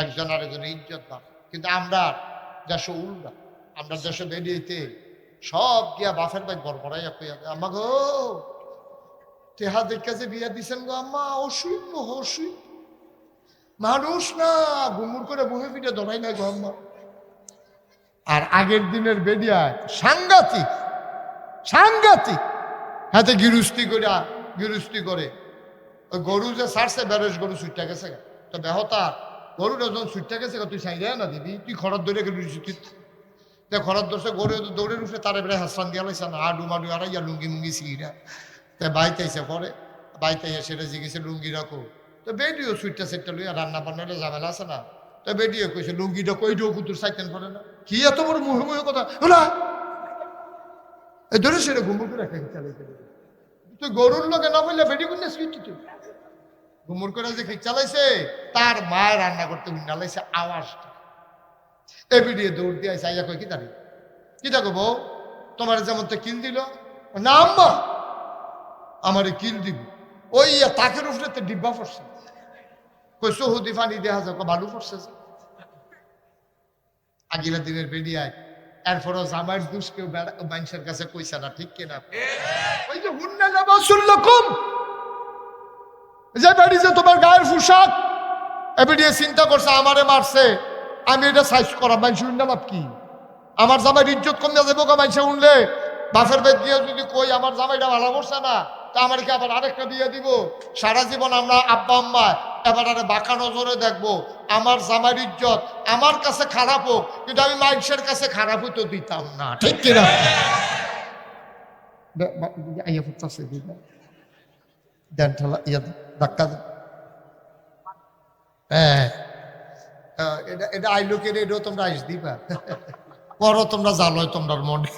একজন আরেকজনের ইজ্জত বাড়ে। কিন্তু আমরা দেশে উল্টা, আমরা দেশে বেরিয়েতে সব গিয়া বাফের বাইক বড়াইয়া কইয়া আম্মা গো তেহা দেখে বিয়া দিছেন গো আম্মা, অসুখ অসুখ মানুষ না গুমুর করে বহে ফিটে দৌড়াই না গো আম্মা। আর আগের দিনের বেডিয়ায় সাংঘাতিক সাংঘাতিক হাতে গিরুস্তি করে ওই গরু যে ছাড়ছে বেরোস গরু ছুটটা গেছে তো বেহতা গরুটা যখন ছুটটা গেছে তুই সাইডে না দিবি, তুই খরচ ধরে গেলি খরচ ধরছে গরু দৌড়ে উঠে তার এবারে হাসপান দিয়া লাইছে না আডু মাডু আড়াইয়া লুঙ্গি মুঙ্গি সিগিরা তাই বাইতে আইসে পরে বাইতে আইয়া সেটা জিজ্ঞেসে লুঙ্গি রাখো তো বেডিও সুইটটা সেটটা লইয়া রান্না বান্নাটা ঝামেলা আছে না তো বেডিও কইছে লুঙ্গিটা কইডো কুতুর সাইতেন পরে না কি এত বড় মুহে মুহে কথা ওলা এই ধরে সেটা ঘুমুর করে একটা চালাইতে তুই গরুর লোকে না বললে বেডি কোন সুইট তুই ঘুমুর করে যে চালাইছে তার মায়ের রান্না করতে উন্নালাইছে আওয়াজটা এ বেডিয়ে দৌড় দিয়ে আইসে আইয়া কই কি দাঁড়ি কি দেখো বউ তোমার যেমন তো কিল দিল না আম্মা আমারে কিল দিব ওই তাকের উপরে তো ডিব্বা পড়ছে কই সহুদি ফানি দেখা যাক ভালো পড়ছে আগিলা দিনের বেরিয়ায় এরপরও জামাইয়ের দুষ কেউ মানুষের কাছে কইছে না ঠিক কিনা ওই যে হুন্না লাবাসুল্লাকুম যে বেড়ি যে তোমার গায়ের পোশাক এবিডিয়ে চিন্তা করছে আমারে মারছে আমি এটা সাইজ করা মানুষ উন্না লাভ কি আমার জামাইয়ের ইজ্জত কমিয়া যাবো কা মানুষে উনলে বাফের বেদ দিয়ে যদি কই আমার জামাইটা ভালো করছে না তা আমার কি আবার আরেকটা বিয়ে দিব সারা জীবন আমরা আব্বা আম্মা এবার আরে বাঁকা নজরে দেখবো আমার জামাইয়ের ইজ্জত আমার কাছে খারাপ হোক কিন্তু আমি মানুষের কাছে খারাপ হইতে দিতাম না ঠিক কিনা হ্যাঁ এটা আইলোকের এটাও তোমরা আইস দিবা পরও তোমরা জালোয় তোমরা মনে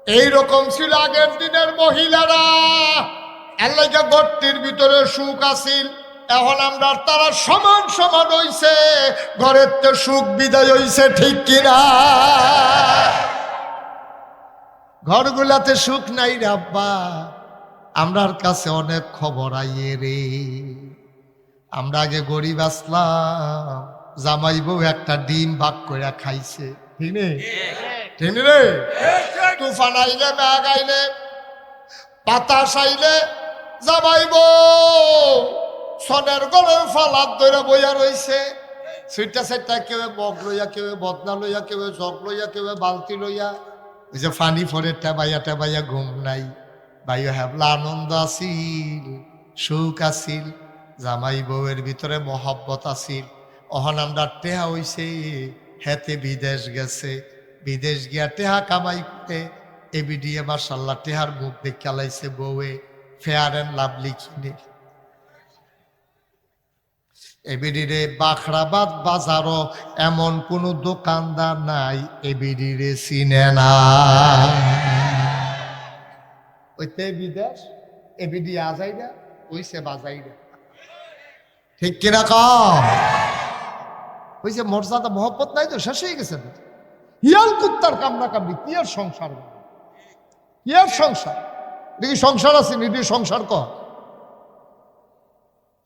এইরকম ছিল আগের দিনের মহিলারা আল্লাহ গর্তির ভিতরে সুখ আছিল এখন আমরা তারা সমান সমান হইছে ঘরের তো সুখ বিদায় হইছে ঠিক কিনা ঘরগুলাতে সুখ নাই রে আব্বা আমরার কাছে অনেক খবর আইয়ে রে আমরা আগে গরিব আসলাম জামাই বউ একটা ডিম ভাগ করে খাইছে ঠিক নেই ঠিক রে তুফান আইলে মেঘ আইলে বাতাস আইলে জামাই বউ সনের গলের ফালাত ধরে বইয়া রইছে সুইটা সাইটা কেউ মগ লইয়া কেউ বদনা লইয়া কেউ জগ লইয়া কেউ বালতি লইয়া ওই যে ফানি ফরে টেবাইয়া ঘুম নাই ভাইও হ্যাবলা আনন্দ আছিল সুখ আছিল জামাই বউয়ের ভিতরে মহব্বত আছিল অহন আমরা টেহা হইছে হেতে বিদেশ গেছে বিদেশ গিয়া টেহা কামাই করে এবিডিএ মার্শাল্লাহ টেহার মুখ দেখে চালাইছে বউয়ে ফেয়ার অ্যান্ড লাভলি কিনে এবিডিরে বাখরাবাদ বাজারও এমন কোন দোকানদার নাই এবিডিরে চিনে না ওইতে বিদেশ এবিডি আজাইরা ওইছে বাজাইরা ঠিক কিনা কম হয়েছে মর্যাদা মহব্বত নাই তো শেষ হয়ে গেছে হিয়াল কুত্তার কামড়া কামড়ি কি আর সংসার কি আর সংসার দেখি সংসার আছে নিডি সংসার কর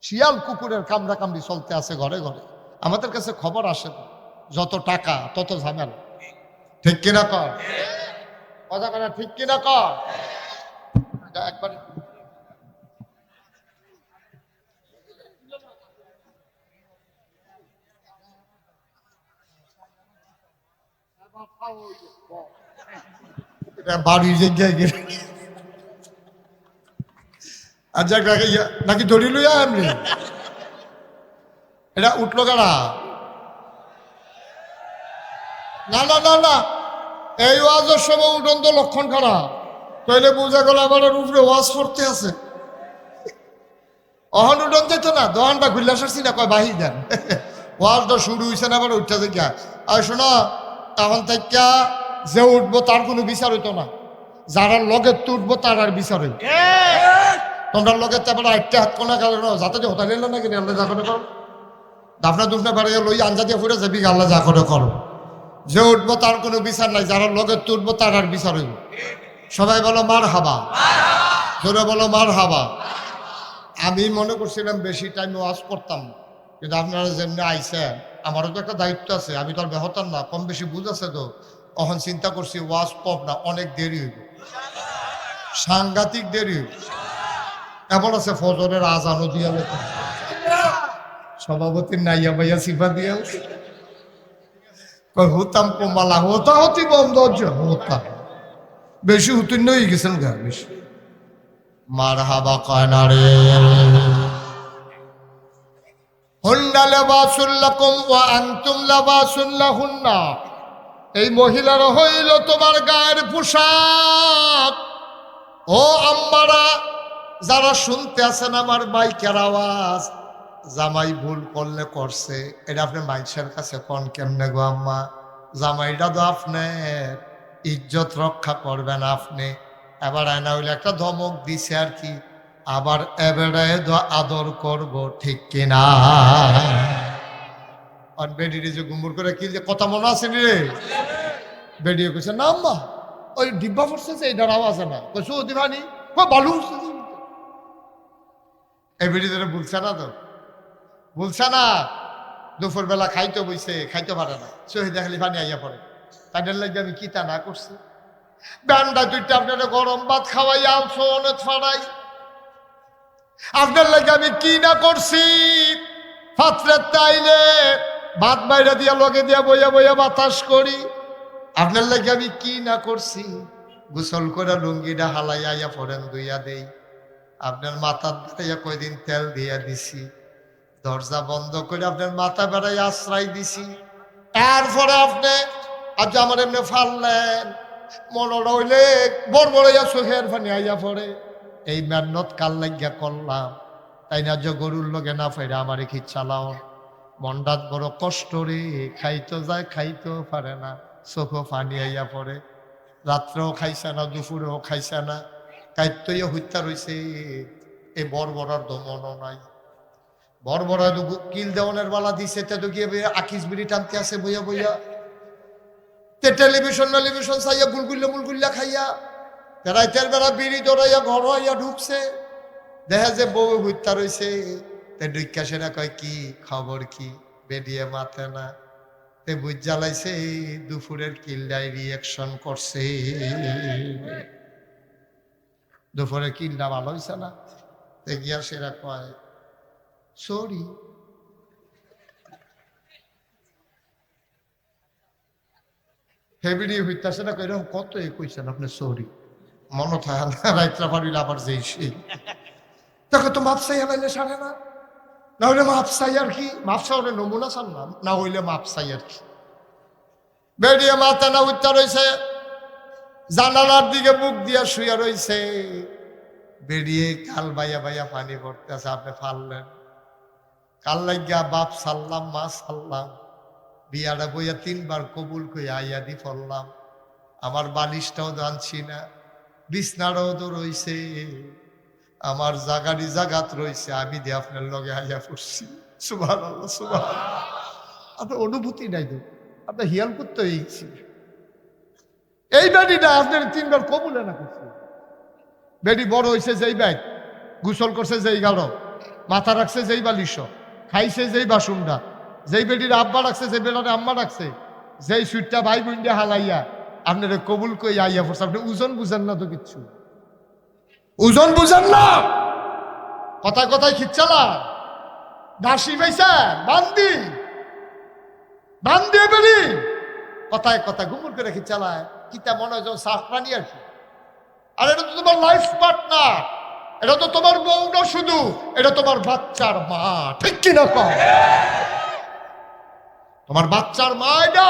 শিয়াল কুকুরের কামড়া কামড়ি চলতে আছে ঘরে ঘরে আমাদের কাছে খবর আসে না যত টাকা তত ঝামেলা ঠিক কিনা কর কথা কথা ঠিক কিনা কর একবার বাড়ির জায়গায় গেলে আর জায়গায় নাকি ধরি লইয়া এমনি এটা উঠলো গাড়া না না না না এই ওয়াজের সময় উঠন্ত লক্ষণ খারাপ তাইলে বোঝা গেল আবার উপরে ওয়াজ করতে আছে অহন উঠন যেত না দোকানটা খুললে আসছি না কয় বাহি দেন ওয়াজটা শুরু হয়েছে না আবার উঠতে থেকে আর শোনো তখন থেকে যে উঠবো তার কোনো বিচার হইতো না যারা লগের তো উঠবো তার আর বিচার হইব তোমরা লগের তারপরে একটা হাত কোনা গেল যাতে যে হোটেল এলো নাকি আল্লাহ যা করে করো দাফনা দুফনা বাড়িয়ে লই আঞ্জা দিয়ে ফুটে যাবি আল্লাহ যা করে করো যে উঠবো তার কোনো বিচার নাই যারা লগের তো উঠবো তার আর বিচার হইব সবাই বলো মার হাবা জোরে বলো মার হাবা আমি মনে করছিলাম বেশি টাইম ওয়াজ করতাম না, কিন্তু আপনারা যেমনি আইসেন আমারও তো একটা দায়িত্ব আছে। আমি তো আর বেহতার না, কম বেশি বুঝ আছে তো। তখন চিন্তা করছি ওয়াজ কম না, অনেক দেরি হইব, সাংঘাতিক দেরি হইব। এমন আছে ফজরের আজানও দিয়া লেখা, সভাপতির নাইয়া ভাইয়া সিফা দিয়া হতাম কমালা হতা হতি বন্ধ হতা বেশি উত্তীর্ণ হয়ে গেছেন গা বেশি। মার হাবা কয় না রে হুন্না লিবাসুল লাকুম ওয়া আনতুম লিবাসুল লাহুন্না। এই মহিলারা হইল তোমার গায়ের পোশাক। ও আম্মারা যারা শুনতে আছেন আমার মাইকের আওয়াজ, জামাই ভুল করলে করছে, এটা আপনি মাইসের কাছে কোন কেমনে গো আম্মা? জামাইটা তো আপনার ইজ্জত রক্ষা করবেন আপনি। এবার আয়না হইলে একটা ধমক দিছে আর কি, আবার এবারে আদর করব, ঠিক কিনা? আর বেডিরে যে গুমুর করে কি যে কথা মনে আছে রে, বেডিয়ে কইছে না আম্মা ওই ডিব্বা পড়ছে যে এইটার আওয়াজ না, কইছো দিবানি বালু এই বেডিদের বলছে না তো, বলছে না দুপুর বেলা খাইতে বইছে, খাইতে পারে না, শহীদ দেখলি পানি আইয়া পড়ে। তাদের লাগে আমি কি তা না করছি? ব্যান্ডা দুইটা আপনারা গরম ভাত খাওয়াই আলছো অনেক ফাড়াই, আপনার লাগে আমি কি না করছি? পাত্রের তাইলে ভাত বাইরে দিয়া লগে দিয়া বইয়া বইয়া বাতাস করি। আপনার লাগে আমি কি না করছি? গোসল করে লুঙ্গিটা হালাইয়া আইয়া পড়েন দুইয়া দেই, আপনার মাথার দাঁড়াইয়া কয়দিন তেল দিয়া দিছি, দরজা বন্ধ করে আপনার মাথা বেড়াই আশ্রয় দিছি। এরপরে আপনি আজ আমার এমনি ফাললেন, মনে রইলে বড় বড়াইয়া চোখের পানি আইয়া পড়ে। এই মেহনত কাল লাগিয়া করলাম, তাই না যে গরুর লগে না ফাইরা আমারে খিচ্ছালাও। মনটাত বড় কষ্ট রে, খাইতে যায় খাইতেও পারে না, চোখও পানি আইয়া পড়ে। রাত্রেও খাইছে না, দুপুরেও খাইছে না, কাইতইয়া হত্যা রয়েছে। এই বড়ার দমনও নাই, বড়া কিল দেওয়ানের বালা দিছে, তে তো গিয়ে আকিস বিড়ি টানতে আছে বইয়া বইয়া, তে টেলিভিশন চাইয়া মুলগুল্লা খাইয়া রাইতের বেড়া বিড়ি দৌড়াইয়া ঘর হইয়া ঢুকছে, দেখা যে বউ হত্যা রয়েছে। তে ডুইকা সেনা কয় কি খবর কি, বেরিয়ে মাথে না, তে বুঝ জ্বালাইছে দুপুরের কিল্ডায় রিয়াকশন করছে। দুপুরের কিল্ডা ভালো হয়েছে না, তে গিয়া সেরা কয় সরি। হেবিডি হইতাছে না, এরকম কত কইছেন আপনি সরি, মনে থাকে না রাইতরা পারিলে আবার যেই সেই দেখো তো মাপ চাই হলাইলে সারে না, না হইলে মাপ চাই আর কি, মাপ চাওয়ার নমুনা চান না, না হইলে মাপ চাই আর কি। বেরিয়ে মাথা না উঠতে রয়েছে, জানালার দিকে মুখ দিয়া শুয়ে রয়েছে, বেরিয়ে কাল বাইয়া বাইয়া পানি পড়তেছে, আপনি ফাললেন। কাল লাগিয়া বাপ সাল্লাম মা সাল্লাম, বিয়াটা বইয়া 3 বার কবুল কই আইয়া দি পড়লাম। আমার বালিশটাও জানছি না, বিছনাটাও তো রয়েছে, আমার জাগারি জাগাত রয়েছে, আমি দিয়ে আপনার লগে আইয়া পড়ছি। সুবহানাল্লাহ সুবহানাল্লাহ। আপনার অনুভূতি নাই তো, আপনার হিয়াল করতে হয়েছি। এই বেডিটা আপনার 3 বার কবুলে না করছে। বেডি বড় হয়েছে যেই ব্যাগ, গোসল করছে যেই গাঢ়, মাথা রাখছে যেই বালিশ, খাইছে যেই বাসুনটা, যেই বেডির আব্বা রাখছে, যেই বেড়ারে আম্মা রাখছে, যেই সুইটটা ভাই বোন দিয়ে হালাইয়া আপনার কবুল কই আইয়া পড়ছে। আপনি ওজন বুঝেন না তো, কিচ্ছু ওজন বুঝেন না, কথায় কথায় খিচ্ছালা দাসি পাইছে বান্দি বান্দি বেরি, কথায় কথা ঘুমুর করে খিচ্ছালায়, কিতা মনে হয় যেন সাফ প্রাণী আর কি। আর এটা তো তোমার লাইফ পার্টনার, এটা তো তোমার বউ না শুধু, এটা তোমার বাচ্চার মা, ঠিক কিনা কও? তোমার বাচ্চার মা এটা,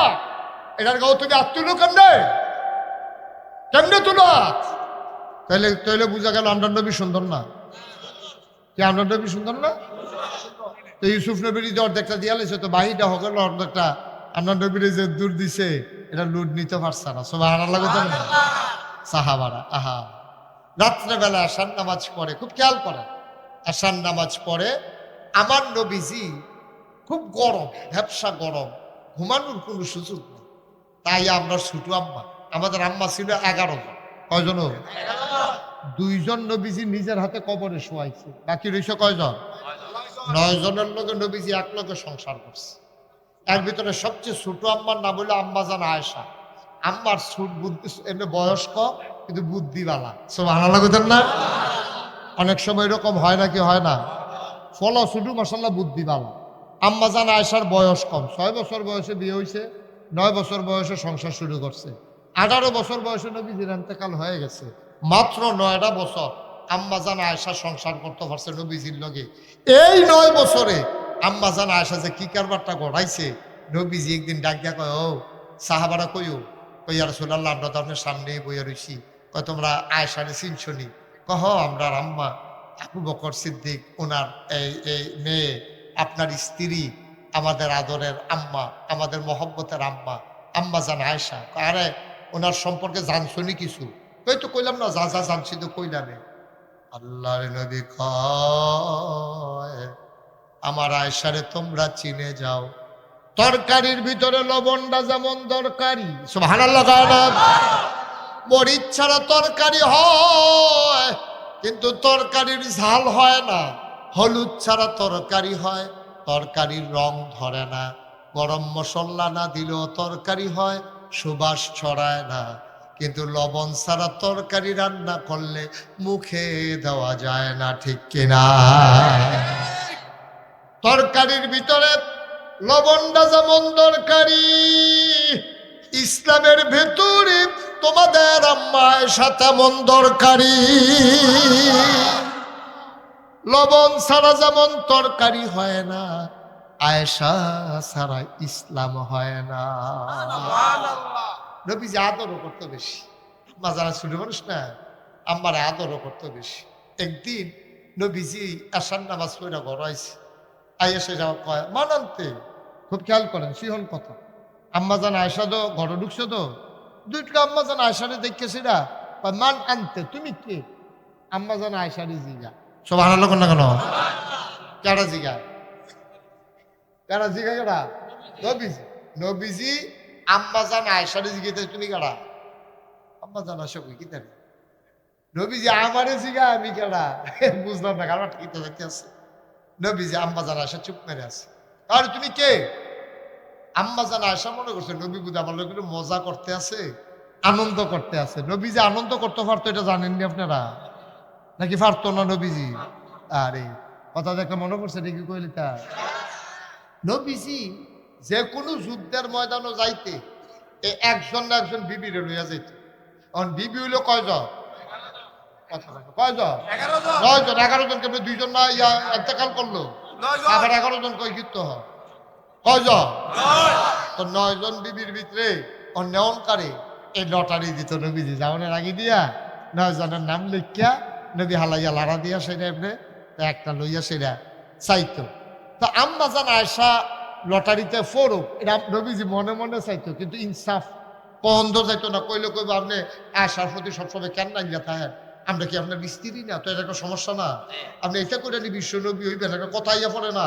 এটার গাও তুমি আত্মীয় কেমনে কেমনে তুলো? তাইলে তাইলে বুঝা গেল আমরা নবী সুন্দর না, কি আমরা নবী সুন্দর না? তো ইউসুফ নবীর যে অর্ধেকটা দিয়া লেছে, তো বাহিটা হকল অর্ধেকটা আমরা নবীর যে দূর দিছে, এটা লুট নিতে পারছে না। সুবহানাল্লাহ না সাহাবারা। আহা, রাত্রেবেলা আসার নামাজ পড়ে, খুব খেয়াল করে, আসার নামাজ পড়ে আমার নবীজি খুব গরম, ভ্যাবসা গরম, ঘুমানোর কোনো সুযোগ নেই। তাই আমরা ছোট আম্মা, আমাদের আম্মা ছিল 11 জন, কয়জন? 2 জন নবীজি নিজের হাতে কবরে শোয়াইছে, বাকি রইছে কয়জন? 9 জনের লোকে নবীজি এক লোকে সংসার করছে। এর ভিতরে সবচেয়ে ছোট আম্মার নাম হলো আম্মাজান আয়েশা। আম্মার ছোট বুদ্ধি, এমনি বয়স কম কিন্তু বুদ্ধিওয়ালা। সুবহানাল্লাহ কইতেন না? অনেক সময় এরকম হয় নাকি হয় না? ফলো শুধু মাশাআল্লাহ বুদ্ধিওয়ালা। আম্মাজান আয়েশার বয়স কম, 6 বছর বয়সে বিয়ে হয়েছে, 9 বছর বয়সে সংসার শুরু করছে, 18 বছর বয়সে নবীজির ইন্তেকাল হয়ে গেছে। মাত্র 9টা বছর আম্মাজান আয়েশা সংসার করতে পারছে নবীজির লগে। এই 9 বছরে আম্মাজান আয়েশা যে কি কারবারটা গড়াইছে, নবীজি একদিন ডাক দিয়া কয়, ও সাহাবারা কইও, কই ইয়া রাসূলুল্লাহ আমরা তো আপনার সামনেই বইয়া রইছি, কয় তোমরা আয়েশারে চিনছনি? কহ আমরা আম্মা আবু বকর সিদ্দিক ওনার এই মেয়ে, আপনার স্ত্রী, আমাদের আদরের আম্মা, আমাদের মহব্বতের আম্মা, আম্মাজান আয়েশা। আরে ওনার সম্পর্কে জানছনি কিছু? কই তো কইলাম না, যা যা জানছি তো কইলামে। আল্লাহর নবী কয়, আমার আয়েশারে তোমরা চিনে যাও, তরকারির ভিতরে লবণটা যেমন দরকারি, সুবহানাল্লাহ কয় না? মরিচ ছাড়া তরকারি হয় কিন্তু তরকারির ঝাল হয় না, হলুদ ছাড়া তরকারি হয়, তরকারির রং ধরে না, গরম মশলা না দিলেও তরকারি হয়, সুবাস ছড়ায় না, কিন্তু লবণ ছাড়া তরকারি রান্না করলে মুখে দেওয়া যায় না, ঠিক কিনা? তরকারির ভিতরে লবণটা যেমন দরকারি, ইসলামের ভেতরে তোমাদের আম্মা আয়েশা তেমন দরকারি। লবণ ছাড়া যেমন তরকারি হয় না, আয়েশা ছাড়া ইসলাম হয় না। নবীজি আদরও করতো বেশি, আম্মা যারা ছোট মানুষ না, আম্মার আদরও করতো বেশি। একদিন নবীজি আশার নামাজ পড়া গড়াইছে, আয়েশা যাওয়া কয় মানান্তে, খুব খেয়াল করেন সিহন কথা, আম্মাজান আয়েশা তো ঘরে ঢুকছে, তো দুইটা আম্মাজান আয়েশারে দেখতেছি না, মান আনতে তুমি কে? আম্মাজান আয়েশারে জিগা। সুবহানাল্লাহ কোন না কেন? কেডা জিগা? কেডা জিগা? কেডা? নবীজি। নবীজি আম্মাজান আয়েশারে জিগাইতে তুমি কেডা? আম্মাজান আয়েশা কই কি জানি? নবীজি আমারে জিগা আমি কেডা? বুঝলাম না, কারণ ঠিক দেখতে আছে। নবীজি আম্মাজান আয়েশা চুপ মেরে আছে। আর তুমি কে? আম্মাজান আয়েশা মনে করছে নবী বুঝে আমার লোক মজা করতে আছে, আনন্দ করতে আছে। নবীজি আনন্দ করতে পারতো এটা জানেননি আপনারা? নাকি পারতো না নবীজি? আরে কথা দেখে মনে করছে নাকি কইলি তা? নবীজি যে কোনো যুদ্ধের ময়দানও যাইতে একজন না একজন বিবিরে লইয়া যাইত। কারণ বিবি হইলো কয়জন? কয়জন? 9 জন। 11 জন কেমন 2 জন না ইন্তেকাল করলো, আবার 11 জন কয় যুদ্ধ হয় কয়জন? তো 9 জন বিবির ভিতরে অন্যয়নকারী এই লটারি দিত নবীজি যাওয়ার আগে দিয়া, 9 জনের নাম লিখিয়া নবী হালাইয়া লাড়া দিয়া সেটা এমনি একটা লইয়া সেটা চাইতো। তো আম্মাজান আয়েশা লটারিতে ফোরক, এটা নবীজি মনে মনে চাইতো, কিন্তু ইনসাফ পছন্দ চাইতো না। কইলে কইব আপনি আয়েশার প্রতি সবসময় কেন লাগিয়া থাকেন, আমরা কি আপনার স্ত্রী না? তো এটা একটা সমস্যা না? আপনি এটা করে নি বিশ্ব নবী হইবেন, একটা কথা ইয়া পড়ে না?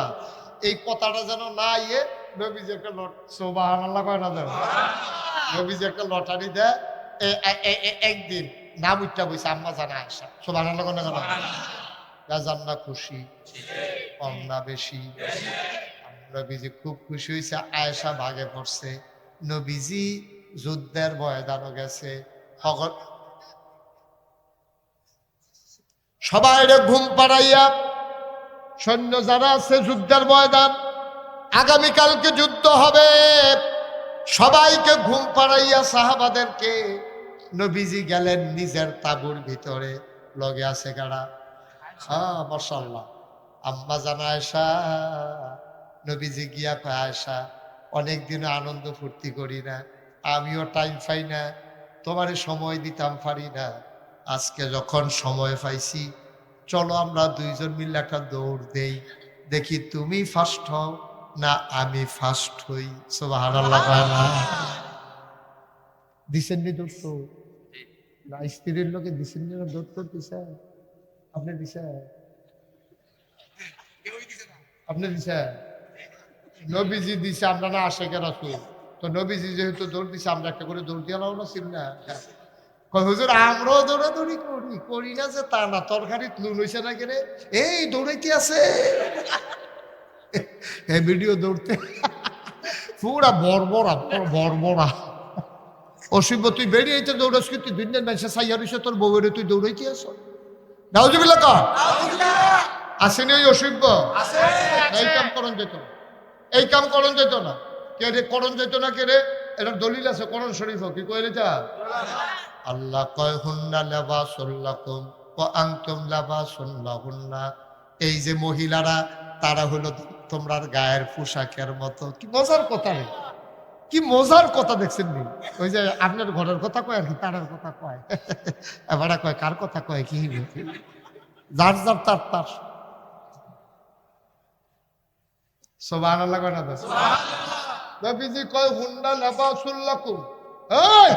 এই কথাটা যেন না ইয়ে নবীজি একটা সুবহানাল্লাহ কয় না যেন, নবীজি একটা লটারি দেয়। একদিন নাম উঠটা বইছে আম্মাজান আয়েশা, সুবহানাল্লাহ কয় না কেন? রাজান না খুশি, কম না বেশি? নবীজি খুব খুশি হয়েছে, আয়েশা ভাগে পড়ছে। নবীজি যুদ্ধের ময়দানও গেছে, সবাই ঘুম পাড়াইয়া সৈন্য যারা আছে যুদ্ধের ময়দান, আগামীকালকে যুদ্ধ হবে, সবাইকে ঘুম পাড়াইয়া সাহাবাদেরকে নবীজি গেলেন নিজের তাঁবুর ভিতরে। লগে আছে কারা? হ্যাঁ মাশাআল্লাহ আম্মাজান আয়েশা। নবীজি গিয়া কয় আয়েশা অনেকদিন আনন্দ ফুর্তি করি না, আমিও টাইম পাই না, তোমারে সময় দিতাম পারি না, আজকে যখন সময় পাইছি চলো আমরা 2 জন মিলে একটা দৌড় দেই, দেখি তুমি ফার্স্ট হও না আমি ফার্স্ট হই। সুবহানাল্লাহ। দিছেন নি দৌড়? তো না স্ত্রীর লোকে দিছেন নি দৌড়? তো দিছে আপনি, দিছে আপনি, দিছে নবীজি দিছে, আমরা না আশেকের রাসূল। তো নবীজি যেহেতু দৌড় দিছে আমরা একটা করে দৌড় দিয়ে নাও না, ছিল না? কয় হুজুর আমরাও দৌড়াদৌড়ি করি, করি না যে তা না, তরকারি নুন হইছে না কেনে এই দৌড়াইতে আছে এই ভিডিও দৌড়তে পুরা বর্বরা বর্বরা। অসিব তুই বেরিয়েছে দৌড়াস কি তুই দুই দিন মানুষের সাইয়া রইছে তোর বউয়ের তুই দৌড়াইতে আস নাউজুবিল্লাহ কা আসেনি ওই অসিব এই কাম করন যেত না, এই কাম করন যেত না। কে রে করন যেত না কে রে? এটার দলিল আছে কোরআন শরীফ, কি কইলে যা আল্লাহ কয় হুন্না লিবাসুল লাকুম ওয়া আনতুম লিবাসুন লাহুন্না। এই যে মহিলারা তারা হলো তোমরার গায়ের পোশাকের মতো। কি মজার কথা রে, কি মজার কথা দেখছেন নি? ওই যে আপনার ঘরের কথা কয় আর কি তার কথা কয় এবার কয় কার কথা কয় কি যার যার তার তার সুবহানাল্লাহ কয় না সুবহানাল্লাহ। নবীজি কয় হুন্না লিবাসুল লাকুম। এই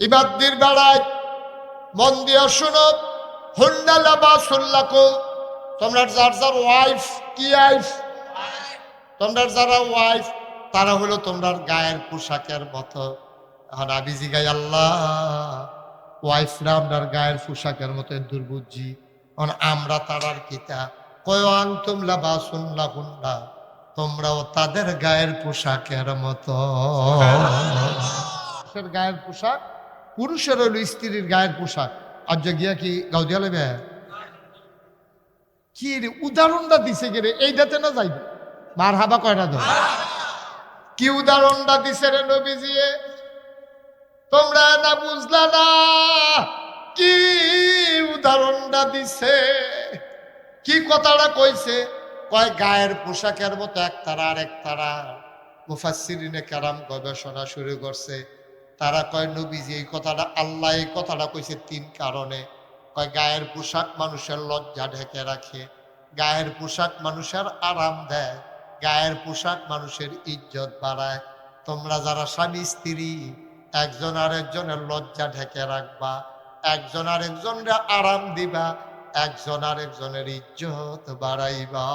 ইবাদদের বেড়ায় মন দিয়ে শোনো, হুন্না লিবাসুল লাকুম। তোমরা যার যার ওয়াইফ, কি ওয়াইফ? তোমরা যারা ওয়াইফ তারা হলো তোমরা গায়ের পোশাকের মতো। এখন আবিজি গাই আল্লাহ ওয়াইফরা আমরা গায়ের পোশাকের মতো দুর্বুঝি, এখন আমরা তারার কিতা কয় আনতুম লিবাসুন লাহুন্না, তোমরাও তাদের গায়ের পোশাকের মতো। গায়ের পোশাক পুরুষের হইল স্ত্রীর গায়ের পোশাক। আর যে গিয়া কি গাউদিয়া লেবে কি রে উদাহরণটা দিছে কে রে? এইটাতে না যাইবে মার হাবা কয়টা ধর কি উদাহরণটা দিছে রে নবীজি? তোমরা না বুঝলা না কি উদাহরণটা দিছে, কি কথাটা কইছে? কয় গায়ের পোশাকের মতো এক তারা আর এক তারা। মুফাসসিরিনে কেরাম গবেষণা শুরু করছে, তারা কয় নবীজি এই কথাটা আল্লাহ এই কথাটা কইছে তিন কারণে। কয় গায়ের পোশাক মানুষের লজ্জা ঢেকে রাখে, গায়ের পোশাক মানুষের আরাম দেয়, গায়ের পোশাক মানুষের ইজ্জত বাড়ায়। তোমরা যারা স্বামী স্ত্রী একজন আরেকজনের লজ্জা ঢেকে রাখবা, একজন আরেকজনের আরাম দিবা, একজন আরেকজনের ইজ্জত বাড়াইবা।